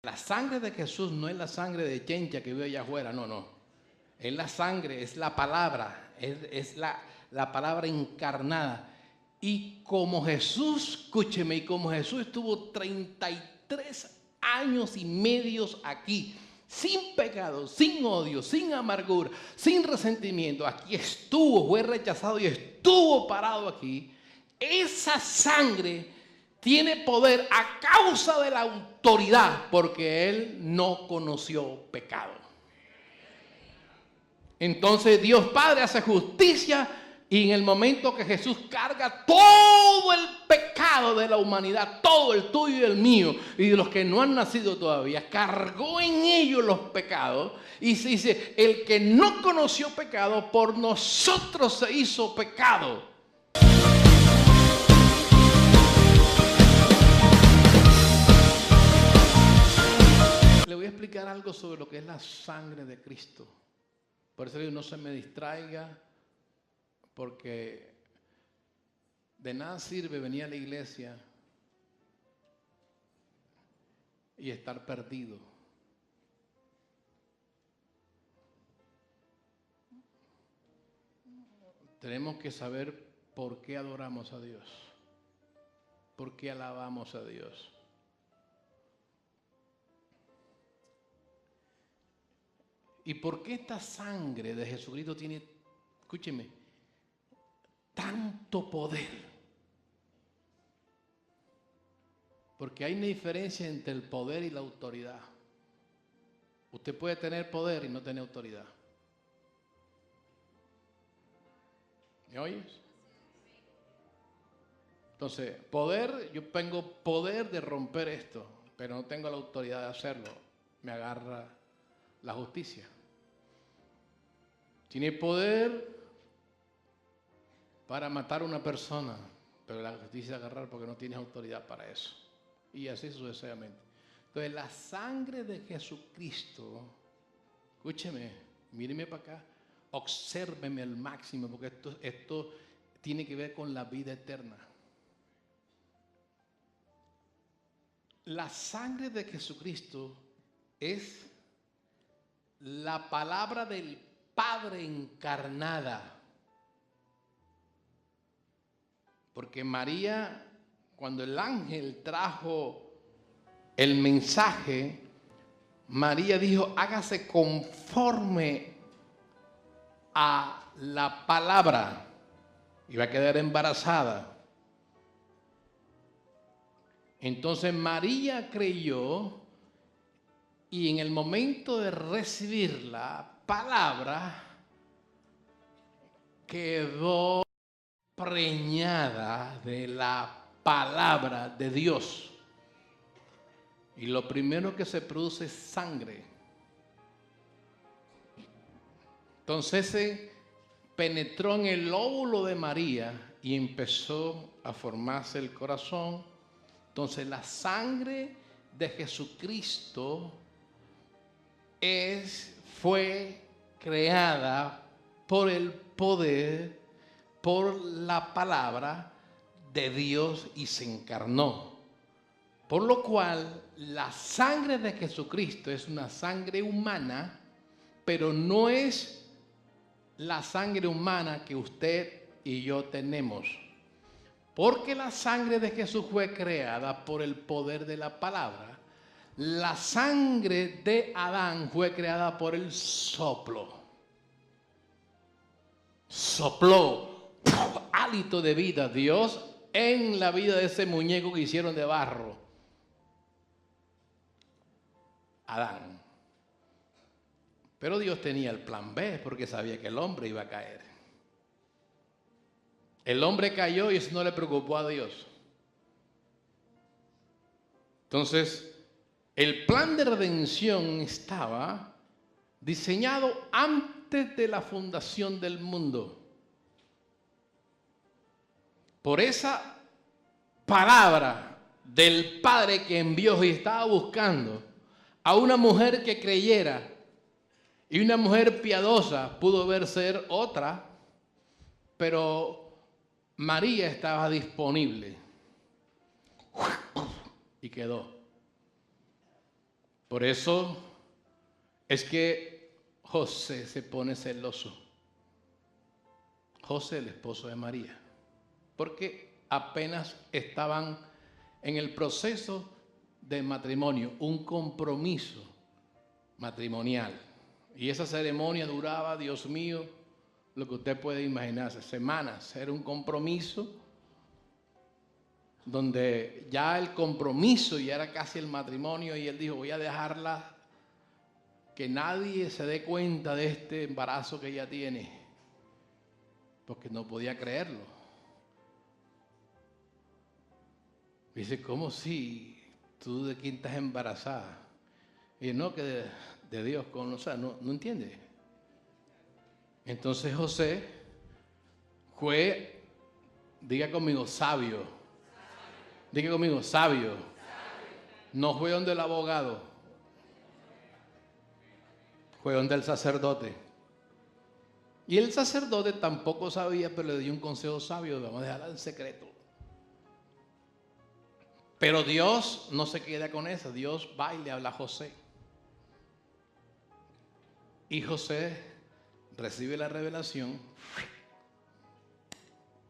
La sangre de Jesús no es la sangre de Chencha que vive allá afuera, no, no. Es la sangre, es la palabra, es la palabra encarnada. Y como Jesús, escúcheme, y como Jesús estuvo 33 años y medios aquí, sin pecado, sin odio, sin amargura, sin resentimiento, aquí estuvo, fue rechazado y estuvo parado aquí. Esa sangre tiene poder a causa de la autoridad, porque él no conoció pecado. Entonces Dios Padre hace justicia, y en el momento que Jesús carga todo el pecado de la humanidad, todo el tuyo y el mío, y de los que no han nacido todavía, cargó en ellos los pecados, y se dice, el que no conoció pecado, por nosotros se hizo pecado. Le voy a explicar algo sobre lo que es la sangre de Cristo. Por eso no se me distraiga, porque de nada sirve venir a la iglesia y estar perdido. Tenemos que saber por qué adoramos a Dios, por qué alabamos a Dios. ¿Y por qué esta sangre de Jesucristo tiene, escúcheme, tanto poder? Porque hay una diferencia entre el poder y la autoridad. Usted puede tener poder y no tener autoridad. ¿Me oyes? Entonces, poder, yo tengo poder de romper esto, pero no tengo la autoridad de hacerlo. Me agarra la justicia. Tiene poder para matar a una persona, pero la justicia agarrar porque no tienes autoridad para eso. Y así sucesivamente. Entonces la sangre de Jesucristo, escúcheme, míreme para acá, obsérveme al máximo, porque esto tiene que ver con la vida eterna. La sangre de Jesucristo es la palabra del Padre encarnada. Porque María, cuando el ángel trajo el mensaje, María dijo, hágase conforme a la palabra. Iba a quedar embarazada. Entonces María creyó, y en el momento de recibir la palabra, quedó preñada de la palabra de Dios. Y lo primero que se produce es sangre. Entonces se penetró en el óvulo de María y empezó a formarse el corazón. Entonces la sangre de Jesucristo fue creada por el poder, por la palabra de Dios, y se encarnó. Por lo cual la sangre de Jesucristo es una sangre humana, pero no es la sangre humana que usted y yo tenemos. Porque la sangre de Jesús fue creada por el poder de la palabra. La sangre de Adán fue creada por el soplo. Sopló hálito de vida Dios en la vida de ese muñeco que hicieron de barro, Adán. Pero Dios tenía el plan B, porque sabía que el hombre iba a caer. El hombre cayó y eso no le preocupó a Dios. Entonces, el plan de redención estaba diseñado antes de la fundación del mundo. Por esa palabra del Padre que envió y estaba buscando a una mujer que creyera, y una mujer piadosa pudo ver ser otra, pero María estaba disponible y quedó. Por eso es que José se pone celoso. José, el esposo de María. Porque apenas estaban en el proceso de matrimonio, un compromiso matrimonial. Y esa ceremonia duraba, Dios mío, lo que usted puede imaginarse, semanas. Era un compromiso donde ya el compromiso ya era casi el matrimonio, y él dijo: voy a dejarla, que nadie se dé cuenta de este embarazo que ella tiene, porque no podía creerlo. Dice: ¿cómo si tú de quién estás embarazada? Y no, que de Dios, o sea, no entiende. Entonces José fue, diga conmigo, sabio. Diga conmigo, sabio. No fue donde el abogado, fue donde el sacerdote. Y el sacerdote tampoco sabía, pero le dio un consejo sabio: vamos a dejarla en secreto. Pero Dios no se queda con eso. Dios va y le habla a José. Y José recibe la revelación,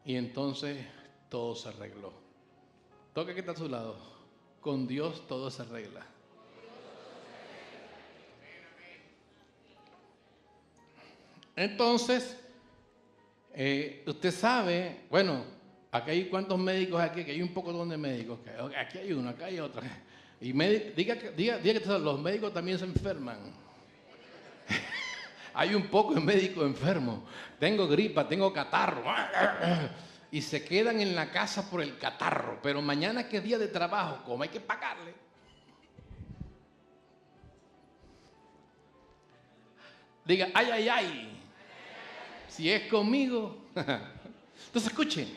y entonces todo se arregló. Toca que está a su lado: con Dios todo se arregla. Entonces, usted sabe, bueno, aquí hay cuántos médicos aquí, que hay un poco de médicos, aquí hay uno, acá hay otro. Y diga que los médicos también se enferman. Hay un poco de médicos enfermos. Tengo gripa, tengo catarro. Y se quedan en la casa por el catarro. Pero mañana, que es día de trabajo, como hay que pagarle, diga: ay, ay, ay. Si es conmigo. Entonces escuchen.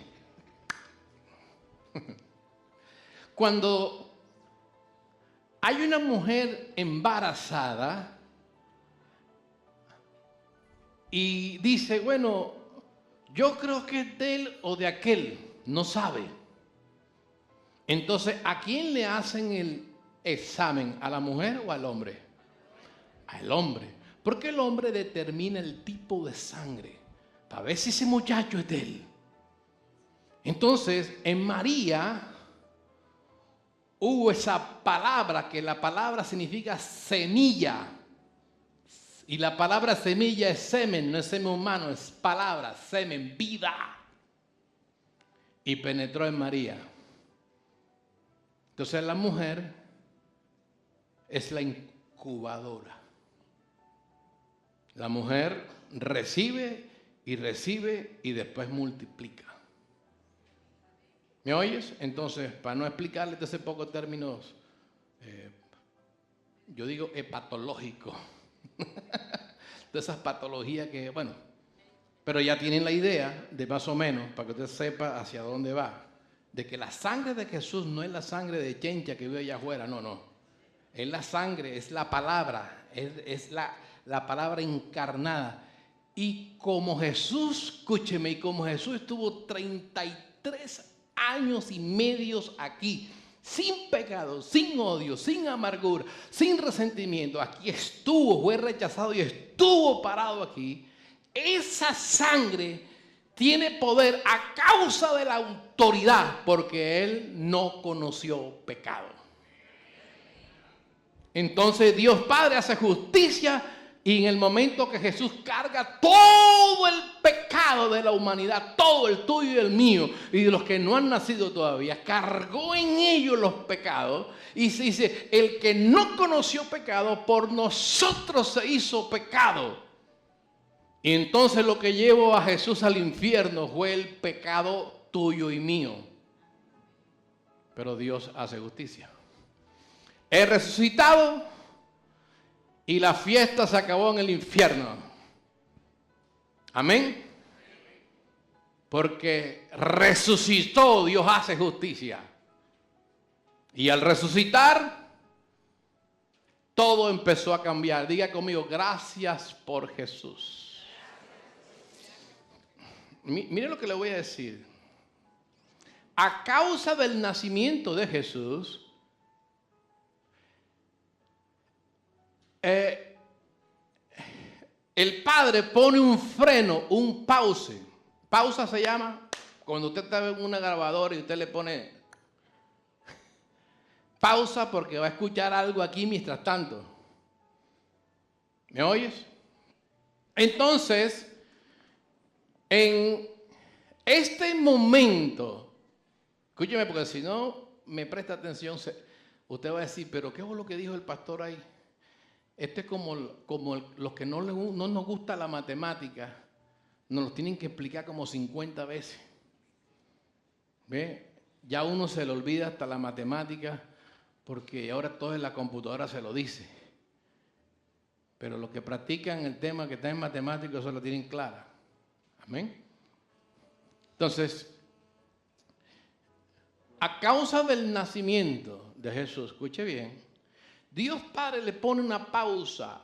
Cuando hay una mujer embarazada y dice: bueno, yo creo que es de él o de aquel, no sabe. Entonces, ¿a quién le hacen el examen? ¿A la mujer o al hombre? Al hombre. Porque el hombre determina el tipo de sangre para ver si ese muchacho es de él. Entonces, en María hubo esa palabra, que la palabra significa semilla. Y la palabra semilla es semen, no es semen humano, es palabra, semen, vida. Y penetró en María. Entonces la mujer es la incubadora. La mujer recibe y después multiplica. ¿Me oyes? Entonces, para no explicarle de ese poco términos, yo digo hepatológico. De esas patologías que, bueno, pero ya tienen la idea de más o menos, para que usted sepa hacia dónde va, de que la sangre de Jesús no es la sangre de chencha que vive allá afuera, no. Es la sangre, es la palabra, es la palabra encarnada. Y como Jesús, escúcheme, y como Jesús estuvo 33 años y medio aquí, sin pecado, sin odio, sin amargura, sin resentimiento, aquí estuvo, fue rechazado y estuvo parado aquí. Esa sangre tiene poder a causa de la autoridad, porque él no conoció pecado. Entonces Dios Padre hace justicia, y en el momento que Jesús carga todo el pecado de la humanidad, todo el tuyo y el mío, y de los que no han nacido todavía, cargó en ellos los pecados, y se dice: el que no conoció pecado, por nosotros se hizo pecado. Y entonces lo que llevó a Jesús al infierno fue el pecado tuyo y mío. Pero Dios hace justicia. He resucitado, y la fiesta se acabó en el infierno. Amén. Porque resucitó, Dios hace justicia. Y al resucitar, todo empezó a cambiar. Diga conmigo: gracias por Jesús. Mire lo que le voy a decir. A causa del nacimiento de Jesús, eh, el padre pone un freno, un pause. Pausa se llama cuando usted está en una grabadora y usted le pone pausa porque va a escuchar algo aquí mientras tanto. ¿Me oyes? Entonces, en este momento, escúcheme porque si no me presta atención, usted va a decir, pero ¿qué es lo que dijo el pastor ahí? Este es como los que no nos gusta la matemática, nos lo tienen que explicar como 50 veces. ¿Ve? Ya uno se le olvida hasta la matemática porque ahora todo en la computadora se lo dice. Pero los que practican el tema que está en matemáticas eso lo tienen clara. Amén. Entonces, a causa del nacimiento de Jesús, escuche bien, Dios Padre le pone una pausa.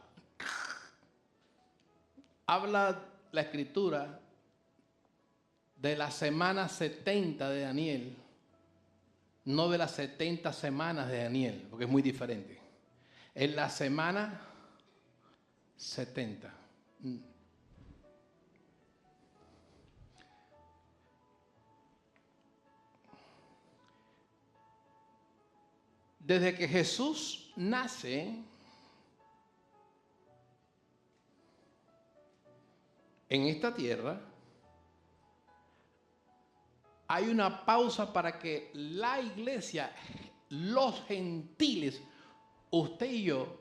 Habla la Escritura de la semana 70 de Daniel, no de las 70 semanas de Daniel, porque es muy diferente. En la semana 70. Desde que Jesús nace en esta tierra, hay una pausa para que la iglesia, los gentiles, usted y yo,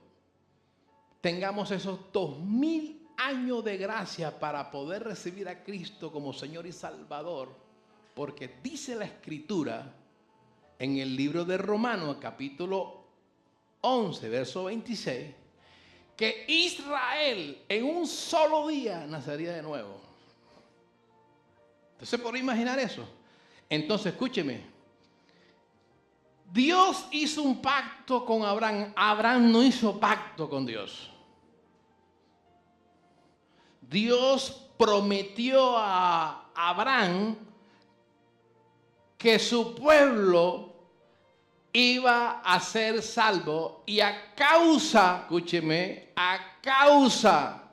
tengamos esos 2000 años de gracia para poder recibir a Cristo como Señor y Salvador, porque dice la Escritura en el libro de Romanos, capítulo 11, verso 26, que Israel en un solo día nacería de nuevo. ¿Usted se puede imaginar eso? Entonces, escúcheme. Dios hizo un pacto con Abraham. Abraham no hizo pacto con Dios. Dios prometió a Abraham que su pueblo iba a ser salvo y a causa, escúcheme, a causa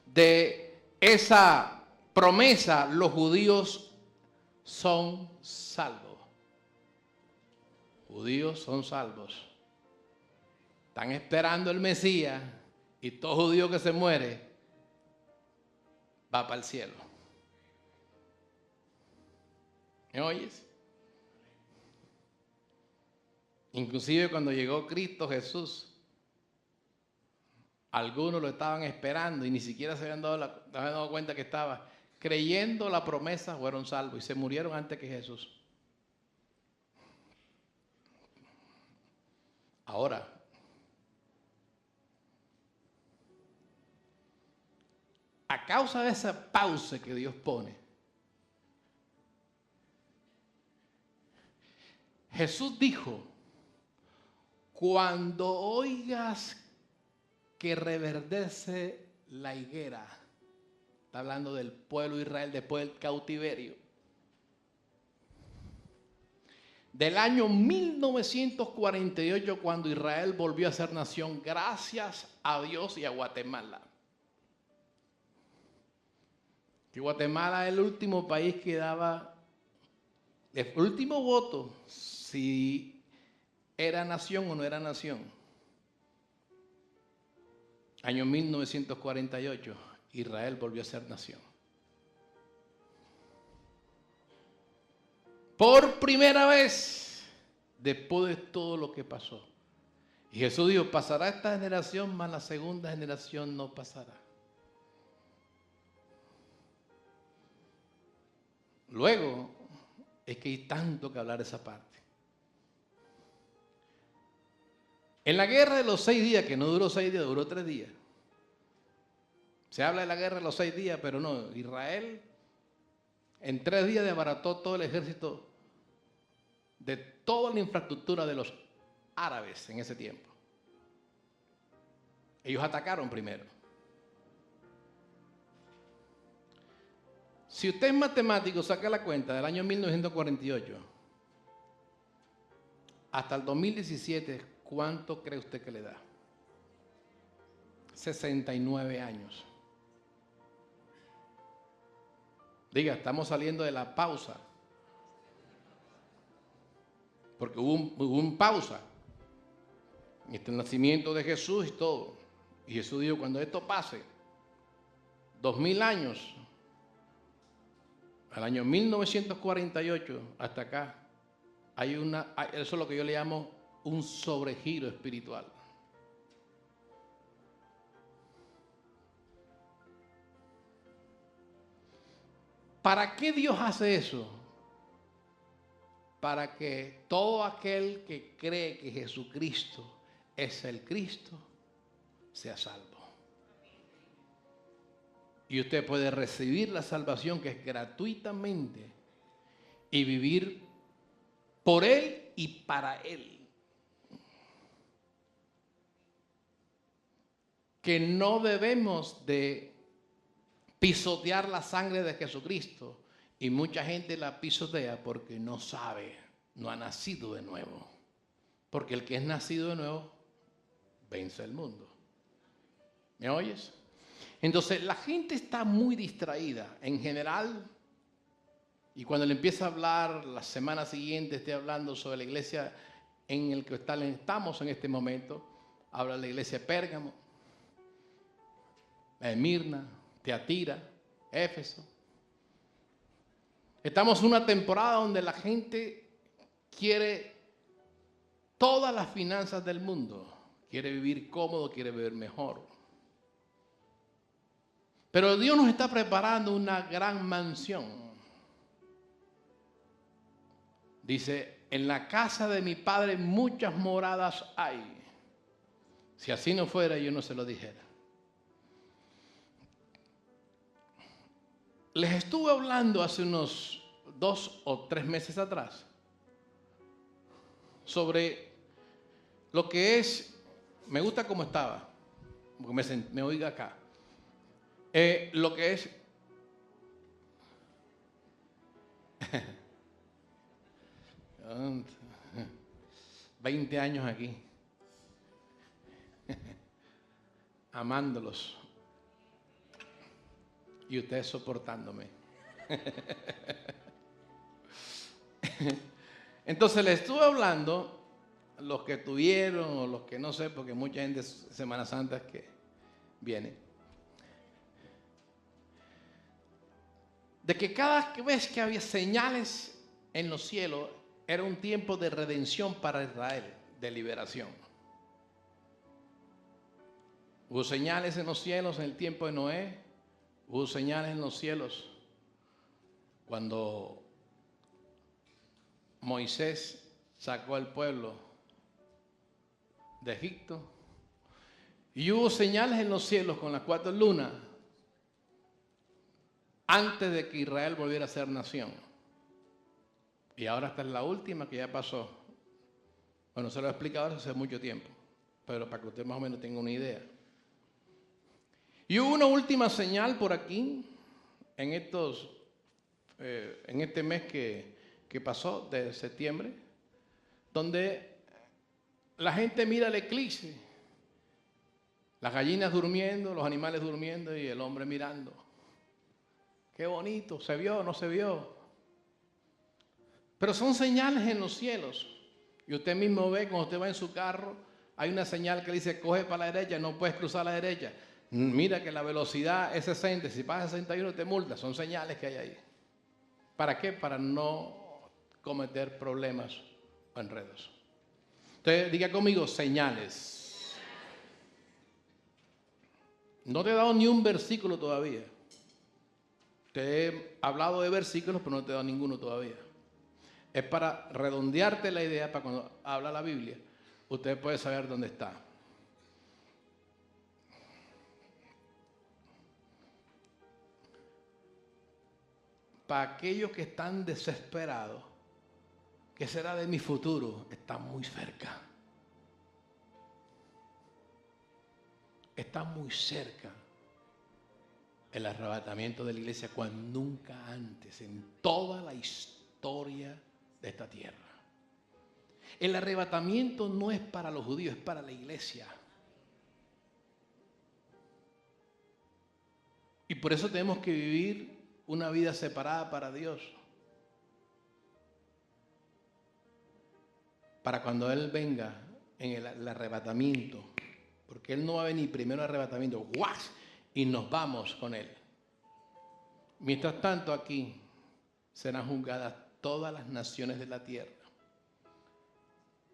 de esa promesa, los judíos son salvos. Judíos son salvos. Están esperando el Mesías y todo judío que se muere va para el cielo. ¿Me oyes? Inclusive cuando llegó Cristo Jesús, algunos lo estaban esperando y ni siquiera se habían dado cuenta que estaba creyendo la promesa, fueron salvos y se murieron antes que Jesús. Ahora, a causa de esa pausa que Dios pone, Jesús dijo, cuando oigas que reverdece la higuera, está hablando del pueblo de Israel después del cautiverio, del año 1948, cuando Israel volvió a ser nación, gracias a Dios y a Guatemala. Que Guatemala es el último país que daba el último voto, si era nación o no era nación. Año 1948, Israel volvió a ser nación. Por primera vez, después de todo lo que pasó. Y Jesús dijo, pasará esta generación, mas la segunda generación no pasará. Luego, es que hay tanto que hablar de esa parte. En la guerra de los 6 días, que no duró 6 días, duró 3 días. Se habla de la guerra de los 6 días, pero no, Israel en 3 días desbarató todo el ejército de toda la infraestructura de los árabes en ese tiempo. Ellos atacaron primero. Si usted es matemático, saca la cuenta del año 1948 hasta el 2017, ¿cuánto cree usted que le da? 69 años. Diga, estamos saliendo de la pausa. Porque hubo un pausa. El nacimiento de Jesús y todo. Y Jesús dijo, cuando esto pase, 2000 años, al año 1948 hasta acá, eso es lo que yo le llamo un sobregiro espiritual. ¿Para qué Dios hace eso? Para que todo aquel que cree que Jesucristo es el Cristo sea salvo. Y usted puede recibir la salvación que es gratuitamente y vivir por Él y para Él. Que no debemos de pisotear la sangre de Jesucristo, y mucha gente la pisotea porque no sabe, no ha nacido de nuevo. Porque el que es nacido de nuevo vence el mundo. ¿Me oyes? Entonces la gente está muy distraída en general, y cuando le empieza a hablar la semana siguiente, esté hablando sobre la iglesia en el que estamos en este momento, habla de la iglesia de Pérgamo, Esmirna, Teatira, Éfeso. Estamos en una temporada donde la gente quiere todas las finanzas del mundo. Quiere vivir cómodo, quiere vivir mejor. Pero Dios nos está preparando una gran mansión. Dice, en la casa de mi Padre muchas moradas hay. Si así no fuera, yo no se lo dijera. Les estuve hablando hace unos 2 o 3 meses atrás sobre lo que es, me gusta cómo estaba, porque me oiga acá, lo que es 20 años aquí, amándolos. Y ustedes soportándome. Entonces les estuve hablando, los que tuvieron o los que no sé, porque mucha gente Semana Santa que viene, de que cada vez que había señales en los cielos era un tiempo de redención para Israel, de liberación. Hubo señales en los cielos en el tiempo de Noé. Hubo señales en los cielos cuando Moisés sacó al pueblo de Egipto. Y hubo señales en los cielos con las 4 lunas antes de que Israel volviera a ser nación. Y ahora esta es la última que ya pasó. Bueno, se lo he explicado hace mucho tiempo, pero para que usted más o menos tenga una idea. Y hubo una última señal por aquí, en este mes que pasó, de septiembre, donde la gente mira el eclipse, las gallinas durmiendo, los animales durmiendo y el hombre mirando. Qué bonito, ¿se vio o no se vio? Pero son señales en los cielos. Y usted mismo ve, cuando usted va en su carro, hay una señal que dice, coge para la derecha, no puedes cruzar a la derecha. Mira que la velocidad es 60, si pasa 61 te multa. Son señales que hay ahí. ¿Para qué? Para no cometer problemas o enredos. Entonces, diga conmigo, señales. No te he dado ni un versículo todavía. Te he hablado de versículos, pero no te he dado ninguno todavía. Es para redondearte la idea, para cuando habla la Biblia, usted puede saber dónde está. Para aquellos que están desesperados, ¿qué será de mi futuro? Está muy cerca. Está muy cerca el arrebatamiento de la iglesia cuando nunca antes en toda la historia de esta tierra. El arrebatamiento no es para los judíos, es para la iglesia. Y por eso tenemos que vivir una vida separada para Dios. Para cuando Él venga en el arrebatamiento. Porque Él no va a venir primero al arrebatamiento. ¡Guas! Y nos vamos con Él. Mientras tanto, aquí serán juzgadas todas las naciones de la tierra.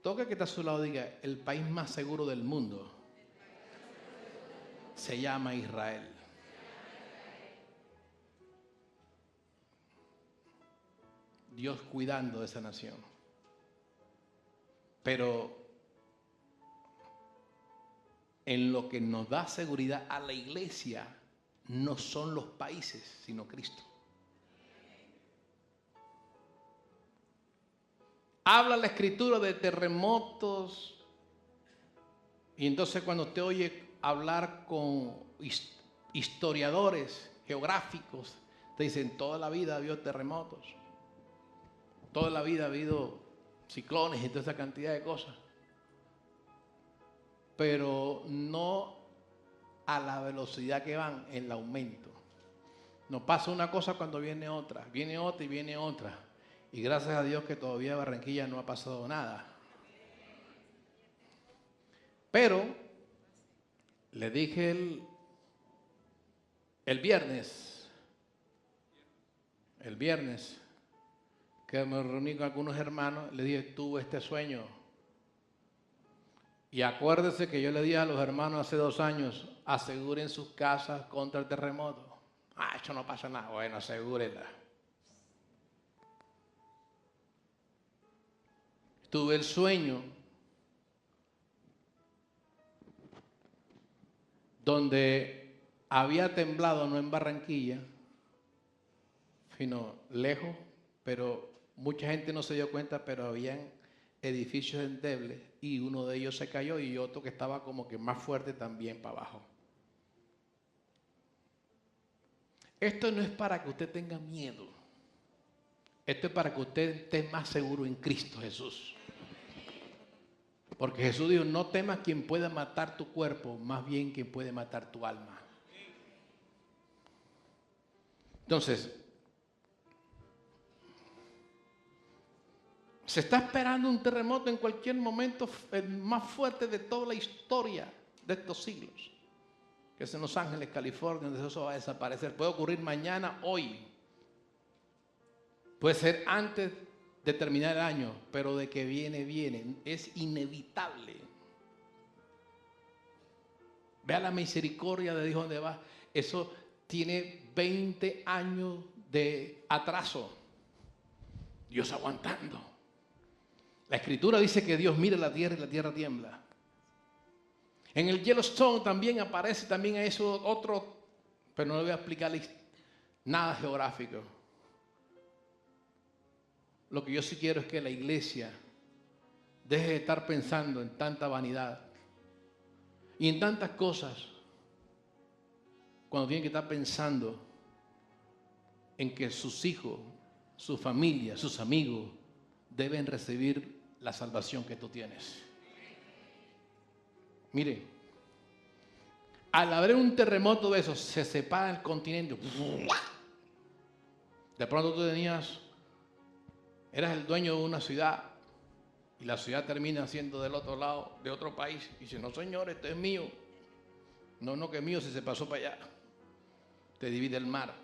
Toca que está a su lado, diga, el país más seguro del mundo se llama Israel. Dios cuidando de esa nación. Pero en lo que nos da seguridad a la iglesia no son los países, sino Cristo. Habla la Escritura de terremotos, y entonces cuando usted oye hablar con historiadores geográficos, te dicen toda la vida ha habido terremotos, toda la vida ha habido ciclones y toda esa cantidad de cosas, pero no a la velocidad que van, en el aumento. Nos pasa una cosa cuando viene otra y viene otra. Y gracias a Dios que todavía en Barranquilla no ha pasado nada. Pero le dije el viernes que me reuní con algunos hermanos, le dije, tuve este sueño. Y acuérdese que yo le dije a los hermanos hace 2 años, aseguren sus casas contra el terremoto. Eso no pasa nada. Bueno, asegúrenla. Tuve el sueño donde había temblado, no en Barranquilla, sino lejos, pero mucha gente no se dio cuenta, pero habían edificios endebles y uno de ellos se cayó y otro que estaba como que más fuerte también para abajo. Esto no es para que usted tenga miedo. Esto es para que usted esté más seguro en Cristo Jesús. Porque Jesús dijo, no temas quien pueda matar tu cuerpo, más bien quien puede matar tu alma. Entonces, se está esperando un terremoto en cualquier momento, el más fuerte de toda la historia de estos siglos. Que es en Los Ángeles, California, donde eso va a desaparecer. Puede ocurrir mañana, hoy. Puede ser antes de terminar el año, pero de que viene, viene. Es inevitable. Vea la misericordia de Dios donde va. Eso tiene 20 años de atraso. Dios aguantando. La Escritura dice que Dios mira la tierra y la tierra tiembla. En el Yellowstone también aparece también eso otro, pero no le voy a explicarles nada geográfico. Lo que yo sí quiero es que la iglesia deje de estar pensando en tanta vanidad y en tantas cosas, cuando tiene que estar pensando en que sus hijos, su familia, sus amigos deben recibir la salvación que tú tienes. Mire, al haber un terremoto de esos, se separa el continente. De pronto tú eras el dueño de una ciudad y la ciudad termina siendo del otro lado, de otro país. Y dice, no señor, esto es mío. No, que es mío si se pasó para allá. Te divide el mar.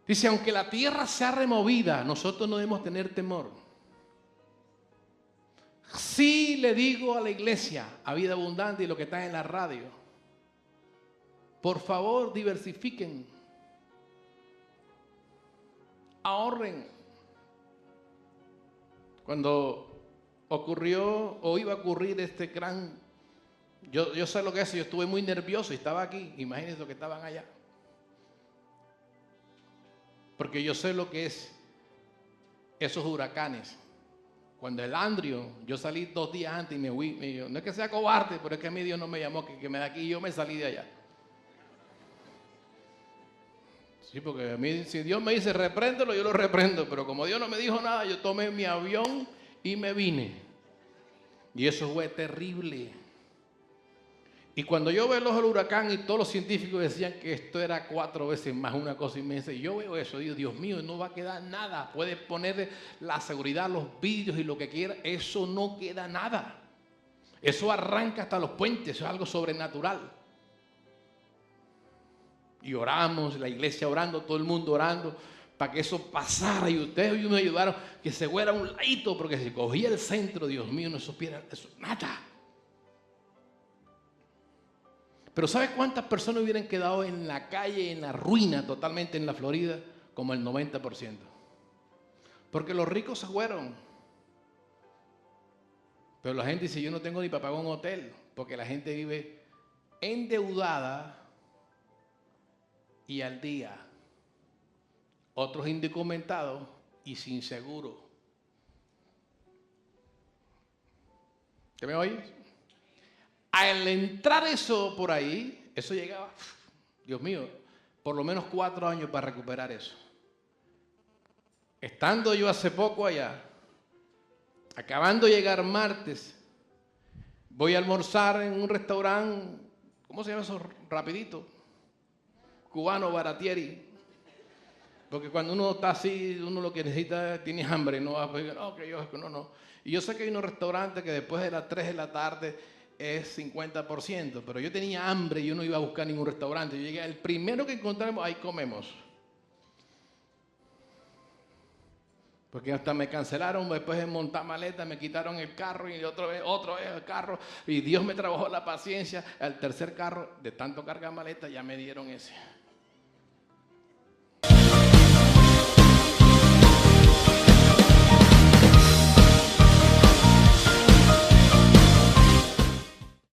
Dice, aunque la tierra sea removida, nosotros no debemos tener temor. Sí le digo a la iglesia, a Vida Abundante y lo que está en la radio, por favor diversifiquen, ahorren. Cuando ocurrió o iba a ocurrir este gran, yo sé lo que es, yo estuve muy nervioso y estaba aquí, imagínense lo que estaban allá. Porque yo sé lo que es esos huracanes. Cuando el Andrew, yo salí 2 días antes y me dijo, no es que sea cobarde, pero es que a mí Dios no me llamó, que me da aquí y yo me salí de allá. Sí, porque a mí, si Dios me dice repréndelo, yo lo reprendo, pero como Dios no me dijo nada, yo tomé mi avión y me vine. Y eso fue terrible. Y cuando yo veo el ojo del huracán y todos los científicos decían que esto era 4 veces más, una cosa inmensa, y yo veo eso, digo, Dios mío, no va a quedar nada. Puedes poner la seguridad, los vidrios y lo que quiera, eso no queda nada. Eso arranca hasta los puentes, eso es algo sobrenatural. Y oramos, la iglesia orando, todo el mundo orando, para que eso pasara. Y ustedes me ayudaron, que se fuera un ladito, porque si cogía el centro, Dios mío, no supiera eso, nada. Pero ¿sabes cuántas personas hubieran quedado en la calle, en la ruina totalmente en la Florida? Como el 90%. Porque los ricos se fueron. Pero la gente dice, yo no tengo ni para pagar un hotel, porque la gente vive endeudada y al día. Otros indocumentados y sin seguro. ¿Te me oyes? Al entrar eso por ahí, eso llegaba, Dios mío, por lo menos 4 años para recuperar eso. Estando yo hace poco allá, acabando de llegar martes, voy a almorzar en un restaurante, ¿cómo se llama eso? Rapidito, cubano, baratieri. Porque cuando uno está así, uno lo que necesita, tiene hambre, no va a pedir, no. Y yo sé que hay unos restaurantes que después de las 3 de la tarde es 50%, pero yo tenía hambre y yo no iba a buscar ningún restaurante. Yo llegué, el primero que encontramos, ahí comemos. Porque hasta me cancelaron, después de montar maleta, me quitaron el carro y otra vez el carro. Y Dios me trabajó la paciencia. Al tercer carro, de tanto cargar maleta, ya me dieron ese.